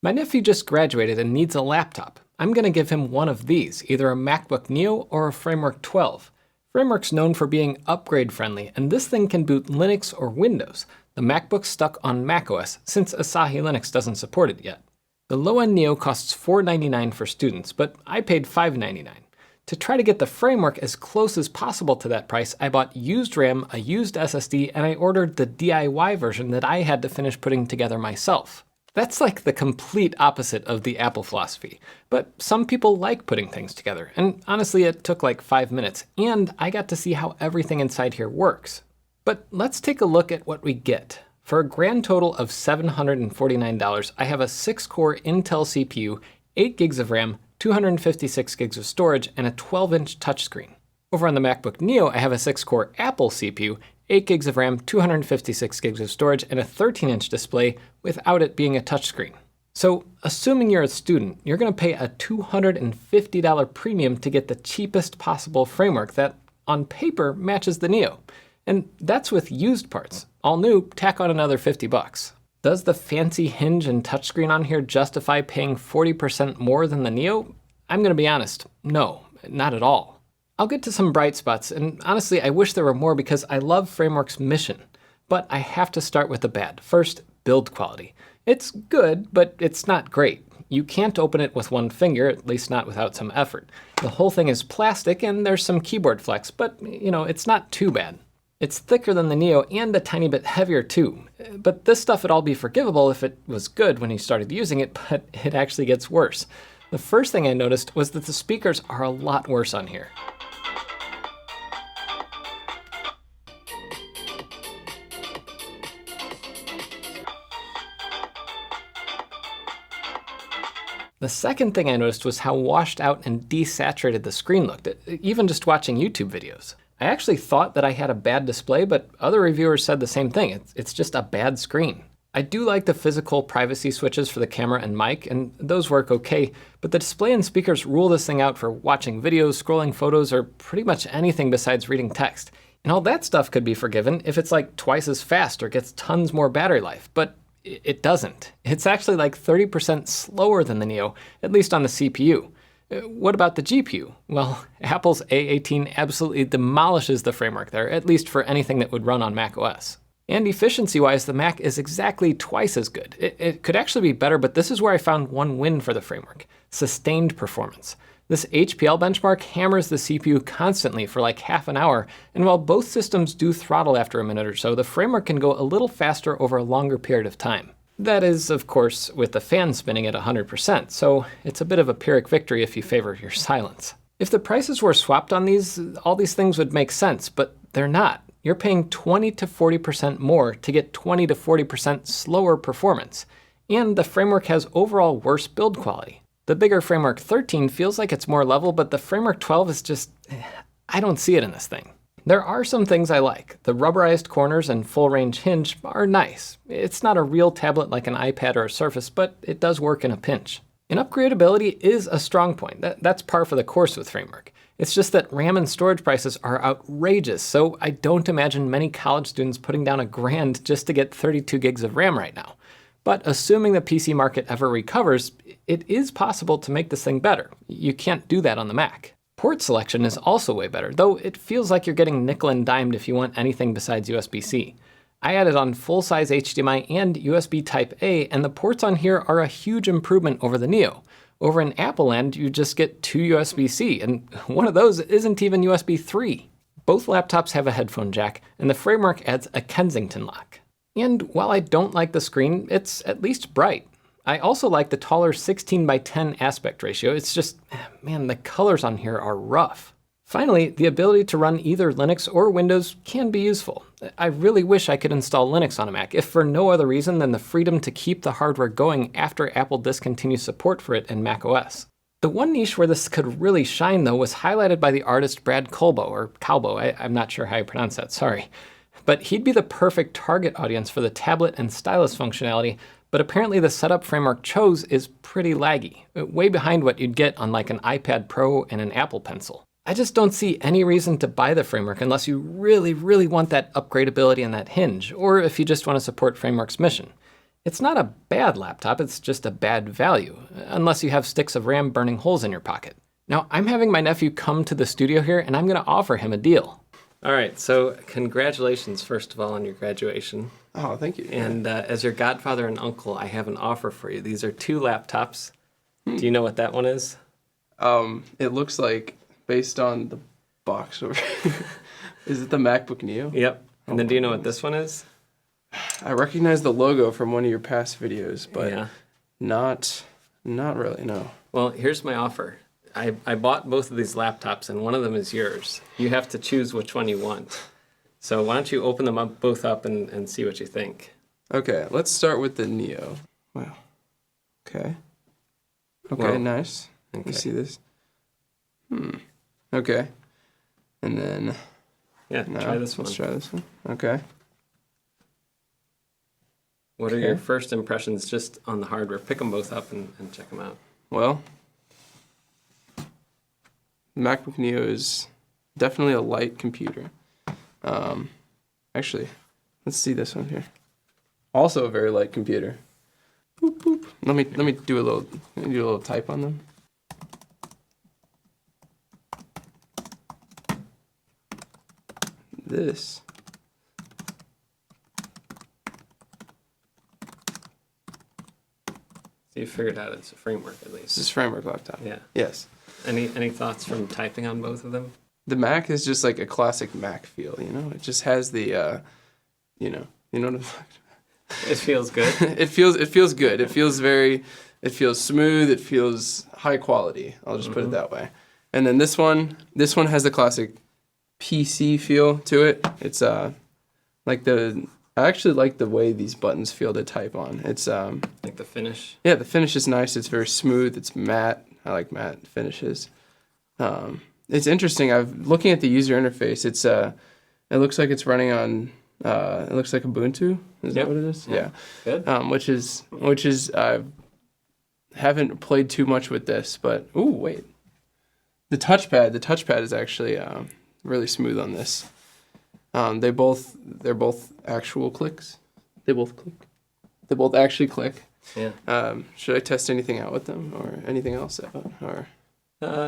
My nephew just graduated and needs a laptop. I'm going to give him one of these, either a MacBook Neo or a Framework 12. Framework's known for being upgrade friendly, and this thing can boot Linux or Windows. The MacBook's stuck on macOS, since Asahi Linux doesn't support it yet. The low-end Neo costs $499 for students, but I paid $599. To try to get the Framework as close as possible to that price, I bought used RAM, a used SSD, and I ordered the DIY version that I had to finish putting together myself. That's like the complete opposite of the Apple philosophy. But some people like putting things together, and honestly it took like 5 minutes, and I got to see how everything inside here works. But let's take a look at what we get. For a grand total of $749, I have a 6-core Intel CPU, 8 gigs of RAM, 256 gigs of storage, and a 12-inch touchscreen. Over on the MacBook Neo, I have a 6-core Apple CPU, 8 gigs of RAM, 256 gigs of storage, and a 13-inch display without it being a touchscreen. So, assuming you're a student, you're going to pay a $250 premium to get the cheapest possible Framework that, on paper, matches the Neo. And that's with used parts. All new, tack on another $50. Does the fancy hinge and touchscreen on here justify paying 40% more than the Neo? I'm going to be honest, no, not at all. I'll get to some bright spots, and honestly I wish there were more because I love Framework's mission. But I have to start with the bad. First, build quality. It's good, but it's not great. You can't open it with one finger, at least not without some effort. The whole thing is plastic and there's some keyboard flex, but it's not too bad. It's thicker than the Neo and a tiny bit heavier too. But this stuff would all be forgivable if it was good when you started using it, but it actually gets worse. The first thing I noticed was that the speakers are a lot worse on here. The second thing I noticed was how washed out and desaturated the screen looked, even just watching YouTube videos. I actually thought that I had a bad display, but other reviewers said the same thing. It's just a bad screen. I do like the physical privacy switches for the camera and mic, and those work okay, but the display and speakers rule this thing out for watching videos, scrolling photos, or pretty much anything besides reading text. And all that stuff could be forgiven if it's like twice as fast or gets tons more battery life, but it doesn't. It's actually like 30% slower than the Neo, at least on the CPU. What about the GPU? Well, Apple's A18 absolutely demolishes the Framework there, at least for anything that would run on macOS. And efficiency-wise, the Mac is exactly twice as good. It could actually be better, but this is where I found one win for the Framework: sustained performance. This HPL benchmark hammers the CPU constantly for like half an hour, and while both systems do throttle after a minute or so, the Framework can go a little faster over a longer period of time. That is, of course, with the fan spinning at 100%, so it's a bit of a Pyrrhic victory if you favor your silence. If the prices were swapped on these, all these things would make sense, but they're not. You're paying 20 to 40% more to get 20 to 40% slower performance, and the Framework has overall worse build quality. The bigger Framework 13 feels like it's more level, but the Framework 12 is just, I don't see it in this thing. There are some things I like. The rubberized corners and full range hinge are nice. It's not a real tablet like an iPad or a Surface, but it does work in a pinch. And upgradability is a strong point. That's par for the course with Framework. It's just that RAM and storage prices are outrageous, so I don't imagine many college students putting down $1,000 just to get 32 gigs of RAM right now. But assuming the PC market ever recovers, it is possible to make this thing better. You can't do that on the Mac. Port selection is also way better, though it feels like you're getting nickel and dimed if you want anything besides USB-C. I added on full-size HDMI and USB Type-A, and the ports on here are a huge improvement over the Neo. Over in Apple land, you just get 2 USB-C, and one of those isn't even USB 3. Both laptops have a headphone jack, and the Framework adds a Kensington lock. And while I don't like the screen, it's at least bright. I also like the taller 16:10 aspect ratio. It's just, man, the colors on here are rough. Finally, the ability to run either Linux or Windows can be useful. I really wish I could install Linux on a Mac, if for no other reason than the freedom to keep the hardware going after Apple discontinues support for it in macOS. The one niche where this could really shine, though, was highlighted by the artist Brad Colbo, or Calbo, I'm not sure how you pronounce that, sorry. But he'd be the perfect target audience for the tablet and stylus functionality, but apparently the setup Framework chose is pretty laggy, way behind what you'd get on like an iPad Pro and an Apple Pencil. I just don't see any reason to buy the Framework unless you really, really want that upgradability and that hinge, or if you just want to support Framework's mission. It's not a bad laptop, it's just a bad value, unless you have sticks of RAM burning holes in your pocket. Now, I'm having my nephew come to the studio here, and I'm gonna offer him a deal. All right, so congratulations, first of all, on your graduation. Oh, thank you. And as your godfather and uncle, I have an offer for you. These are 2 laptops. Do you know what that one is? It looks like, based on the box over here, is it the MacBook Neo? Yep. And then do you know what this one is? I recognize the logo from one of your past videos, but Yeah. not really, no. Well, here's my offer. I bought both of these laptops, and one of them is yours. You have to choose which one you want. So why don't you open them up both up and see what you think. Okay, let's start with the Neo. Wow. Okay. Okay, Well, nice. okay. You see this? Okay. And then... Yeah, No, try this one. Let's try this one. Okay. What are Okay. your first impressions just on the hardware? Pick them both up and check them out. Well, the MacBook Neo is definitely a light computer. Actually, let's see this one here. Also a very light computer. Boop, boop. Let me do a little type on them. This. So you figured out it's a framework at This least. is framework laptop. Yeah. Yes. Any thoughts from typing on both of them? The Mac is just like a classic Mac feel, you know? It just has the, you know what I'm It feels good. it feels good. It feels smooth. It feels high quality. I'll just put it that way. And then this one has the classic PC feel to it. It's I actually like the way these buttons feel to type on. It's Like the finish. yeah, the finish is nice. It's very smooth. It's matte. I like matte finishes. It's interesting. Looking at the user interface. It looks like it's running on. It looks like Ubuntu. Is Yep. that what it is? Yeah. Good. Which is I haven't played too much with this, but ooh wait, the touchpad is actually really smooth on this. They're both actual clicks. They both click. They both actually click. Yeah. Should I test anything out with them or anything else out? Or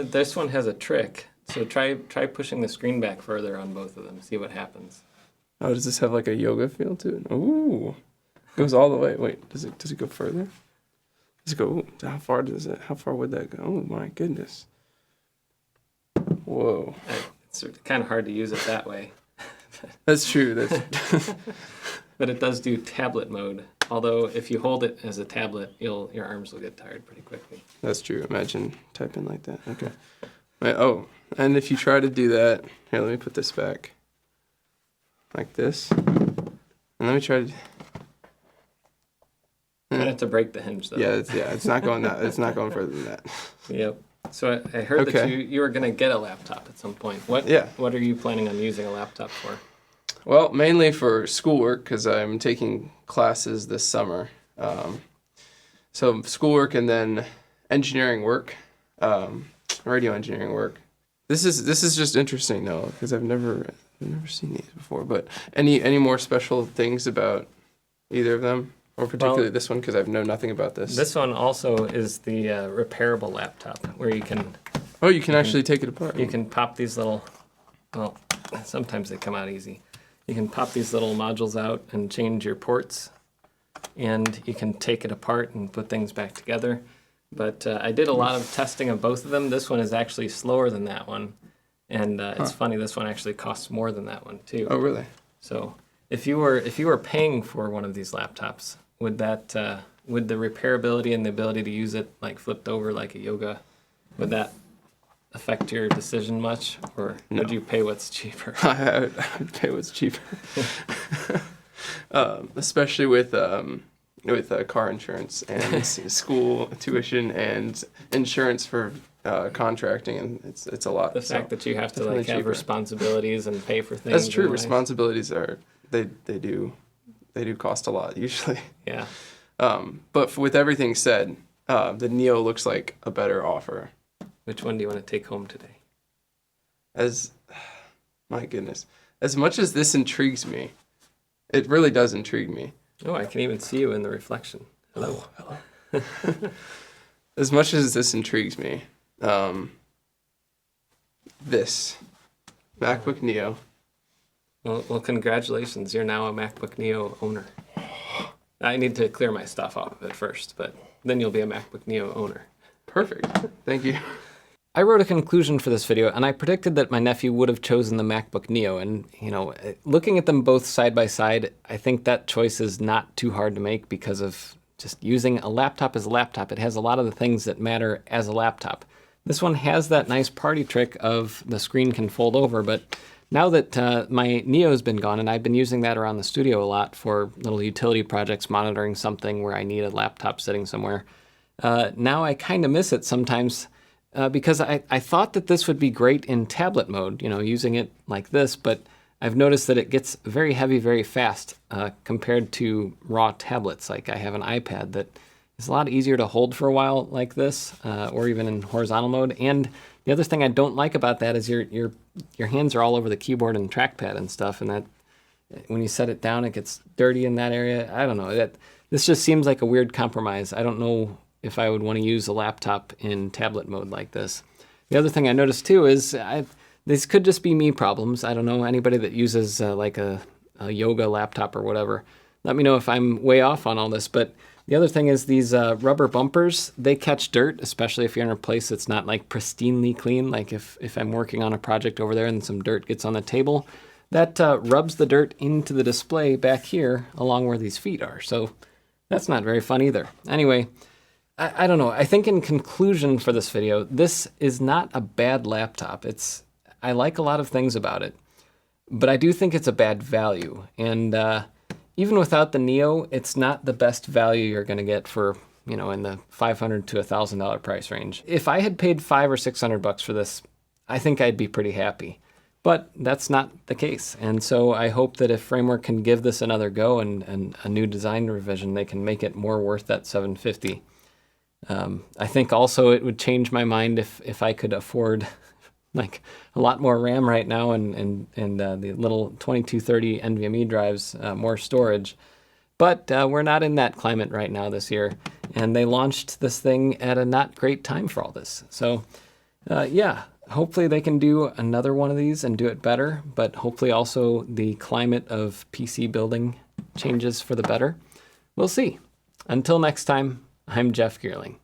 This one has a trick. So try pushing the screen back further on both of them. See what happens. oh, does this have like a yoga feel to it? Ooh, goes all the way. Wait, does it go further? Does it go? How far would that go? Oh my goodness. Whoa. It's kind of hard to use it that way. That's true. That's But it does do tablet mode. Although if you hold it as a tablet, your arms will get tired pretty quickly. that's true. Imagine typing like that. Okay. Wait, oh, and if you try to do that, here, let me put this back. Like this. And let me try to. You might have to break the hinge though. It's not going that. It's not going further than that. Yep. So I heard that Okay. you were going to get a laptop at some point. What are you planning on using a laptop for? Well, mainly for schoolwork because I'm taking classes this summer. So schoolwork and then engineering work, radio engineering work. This is just interesting though because I've never seen these before. But any more special things about either of them, or particularly this one because I know nothing about this. This one also is the repairable laptop where you can actually take it apart. you can pop these little. Well, sometimes they come out easy. You can pop these little modules out and change your ports, and you can take it apart and put things back together. But I did a lot of testing of both of them. This one is actually slower than that one, and it's funny. This one actually costs more than that one too. Oh, really? So if you were paying for one of these laptops, would the repairability and the ability to use it like flipped over like a yoga, would that affect your decision much, or would you pay what's cheaper? I would pay what's cheaper. Especially with car insurance and school tuition and insurance for contracting, and it's a lot. The fact that you have to definitely like have cheaper. responsibilities and pay for things. That's true. in life. Responsibilities they do cost a lot usually. Yeah. But with everything said, the Neo looks like a better offer. Which one do you want to take home today? My goodness, as much as this intrigues me, it really does intrigue me. Oh, I can even see you in the reflection. Hello. Oh, hello. As much as this intrigues me, this MacBook Neo. Well, congratulations. You're now a MacBook Neo owner. I need to clear my stuff off of it first, but then you'll be a MacBook Neo owner. Perfect. Thank you. I wrote a conclusion for this video, and I predicted that my nephew would have chosen the MacBook Neo. And, looking at them both side by side, I think that choice is not too hard to make because of just using a laptop as a laptop. It has a lot of the things that matter as a laptop. This one has that nice party trick of the screen can fold over, but now that my Neo's been gone, and I've been using that around the studio a lot for little utility projects, monitoring something where I need a laptop sitting somewhere, now I kind of miss it sometimes. Because I thought that this would be great in tablet mode, using it like this, but I've noticed that it gets very heavy very fast compared to raw tablets. Like I have an iPad that is a lot easier to hold for a while like this, or even in horizontal mode. And the other thing I don't like about that is your hands are all over the keyboard and trackpad and stuff, and that when you set it down, it gets dirty in that area. I don't know. This just seems like a weird compromise. I don't know if I would want to use a laptop in tablet mode like this. The other thing I noticed too is this could just be me problems. I don't know, anybody that uses like a yoga laptop or whatever, let me know if I'm way off on all this. But the other thing is these rubber bumpers, they catch dirt, especially if you're in a place that's not like pristinely clean. Like if I'm working on a project over there and some dirt gets on the table, that rubs the dirt into the display back here along where these feet are. So that's not very fun either. Anyway, I don't know. I think in conclusion for this video, this is not a bad laptop. I like a lot of things about it, but I do think it's a bad value. And even without the Neo, it's not the best value you're going to get for, in the $500 to $1,000 price range. If I had paid $500 or $600 for this, I think I'd be pretty happy. But that's not the case. And so I hope that if Framework can give this another go and a new design revision, they can make it more worth that $750. I think also it would change my mind if I could afford like a lot more RAM right now and the little 2230 NVMe drives, more storage. But we're not in that climate right now this year, and they launched this thing at a not great time for all this. So yeah, hopefully they can do another one of these and do it better, but hopefully also the climate of PC building changes for the better. We'll see. Until next time, I'm Jeff Geerling.